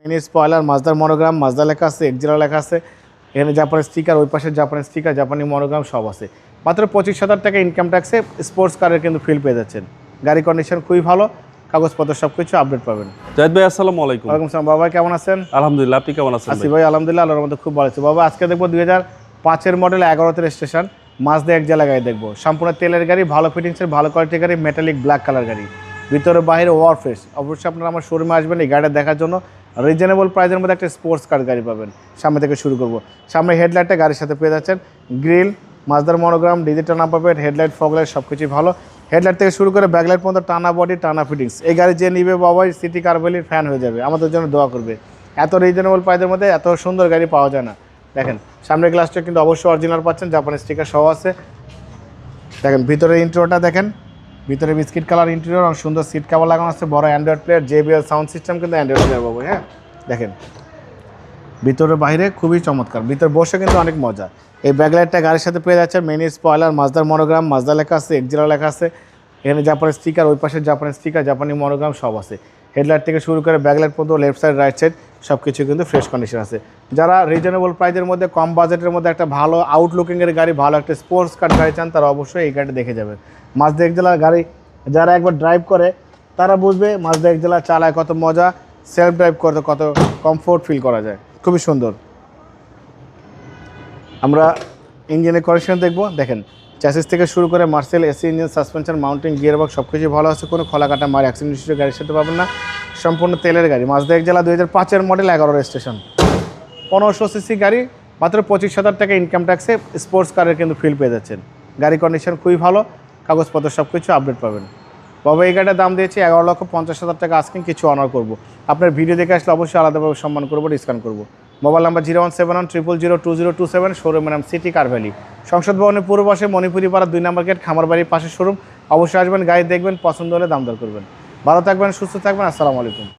Mini spoiler, মাজদার monogram, Mazda লেখা আছে, এক্সিরা লেখা আছে, এখানে জাপানের স্টিকার, ওই পাশে জাপানের স্টিকার, জাপানি মনোগ্রাম সব আছে। মাত্র 25,000 টাকা ইনকাম ট্যাক্সে স্পোর্টস কারের কিন্তু ফিল পেয়ে যাচ্ছেন। গাড়ি কন্ডিশন খুবই ভালো, কাগজপত্র সব কিছু আপডেট পাবেন। জাহিদ ভাই আসসালামু আলাইকুম। ওয়ালাইকুম আসসালাম। বাবা কেমন আছেন? আলহামদুলিল্লাহ, আপনি কেমন আছেন? আসি ভাই আলহামদুলিল্লাহ, আল্লাহর মধ্যে খুব ভালো আছে। বাবা আজকে দেখবো 2005-এর মডেল 11তে রেজিস্ট্রেশন মাজদা এক্সেলা গাড়ি দেখবো। সম্পূর্ণ তেলের গাড়ি, ভালো ফিটিংসের, ভালো কোয়ালিটির গাড়ি, মেটালিক ব্ল্যাক কালার গাড়ি, ভিতরে বাইরে ওয়ারফেস। অবশ্যই আপনারা আমার শোরুমে আসবেন এই গাড়িটা দেখার জন্য। রিজনেবল প্রাইসের মধ্যে একটা স্পোর্টস কার গাড়ি পাবেন। সামনে থেকে শুরু করব। সামনে হেডলাইটটা গাড়ির সাথে পেয়ে যাচ্ছেন, গ্রিল, মাজদার monogram, digital number plate, headlight, foglight সব কিছুই ভালো। হেডলাইট থেকে শুরু করে ব্যাকলাইট পর্যন্ত টানা বডি, টানা ফিটিংস। এই গাড়ি যে নিবে বাবাই সিটি কারভেলির ফ্যান হয়ে যাবে, আমাদের জন্য দোয়া করবে। এত রিজনেবল প্রাইসের মধ্যে এত সুন্দর গাড়ি পাওয়া যায় না। দেখেন সামনের গ্লাসটা কিন্তু অবশ্যই অরিজিনাল পাচ্ছেন, জাপানের স্টিকার সহ আছে। দেখেন ভিতরের ইন্টেরিয়রটা দেখেন, ভিতরে বিস্কিট কালার ইন্টেরিয়র, আর সুন্দর সিট কভার লাগানো আছে, বড় Android player, JBL sound system কিন্তু অ্যান্ড্রয়েড প্লেয়ার পাবো। হ্যাঁ দেখেন ভিতরে বাইরে খুবই চমৎকার, ভিতরে বসে কিন্তু অনেক মজা। এই ব্যাকলাইটটা গাড়ির সাথে পেয়ে যাচ্ছে, মিনি স্পয়লার, মাজদার মনোগ্রাম, মাজদা লেখা আছে, এক্সিরা লেখা আছে, এখানে জাপানের স্টিকার, ওই পাশে জাপানের স্টিকার, জাপানি মনোগ্রাম সব আছে। হেডলাইট থেকে শুরু করে ব্যাকলাইট পর্যন্ত লেফট সাইড রাইট সাইড সব কিছু কিন্তু ফ্রেশ কন্ডিশন আছে। যারা রিজনেবল প্রাইসের মধ্যে কম বাজেটের মধ্যে একটা ভালো আউটলুকিংয়ের গাড়ি, ভালো একটা স্পোর্টস কার গাড়ি চান, তারা অবশ্যই এই গাড়িটা দেখে যাবেন। মাজদা এক্সেলার গাড়ি যারা একবার ড্রাইভ করে তারা বুঝবে মাজদা এক্সেলা চালায় কত মজা, সেলফ ড্রাইভ করতে কত কমফোর্ট ফিল করা যায়, খুবই সুন্দর। আমরা ইঞ্জিনের কন্ডিশন দেখবো। দেখেন চ্যাসিস থেকে শুরু করে Marcel, AC engine, suspension, mounting, gearbox সব কিছু ভালো আছে, কোনো খোলা কাটা মার অ্যাক্সিডেন্ট হিস্ট্রি গাড়ির সাথে পাবেন না। সম্পূর্ণ তেলের গাড়ি, মাজদা এক্সেলা 2005-এর মডেল, 11 রেজিস্ট্রেশন, 1500 সিসি গাড়ি। মাত্র 25,000 টাকা ইনকাম ট্যাক্সে স্পোর্টস কারের কিন্তু ফিল পেয়ে যাচ্ছেন। গাড়ি কন্ডিশন খুবই ভালো, কাগজপত্র সব কিছু আপডেট পাবেন। বাবা এই গাড়িটার দাম দিয়েছি 11,50,000 টাকা, আজকে কিছু অনার করবো। আপনার ভিডিও দেখে আসলে অবশ্যই আলাদাভাবে সম্মান করবো, ডিসকাউন্ট করবো। মোবাইল নাম্বার 01710002027, শোরুমের নাম সিটি কার ভ্যালি, সংসদ ভবনের পূর্ব পাশে, মণিপুরি পাড়া 2 নম্বর গেট, খামার বাড়ির পাশে শোরুম। অবশ্যই আসবেন, গাড়ি দেখবেন, পছন্দ হলে দাম দর করবেন। ভালো থাকবেন, সুস্থ থাকবেন, আসসালামু আলাইকুম।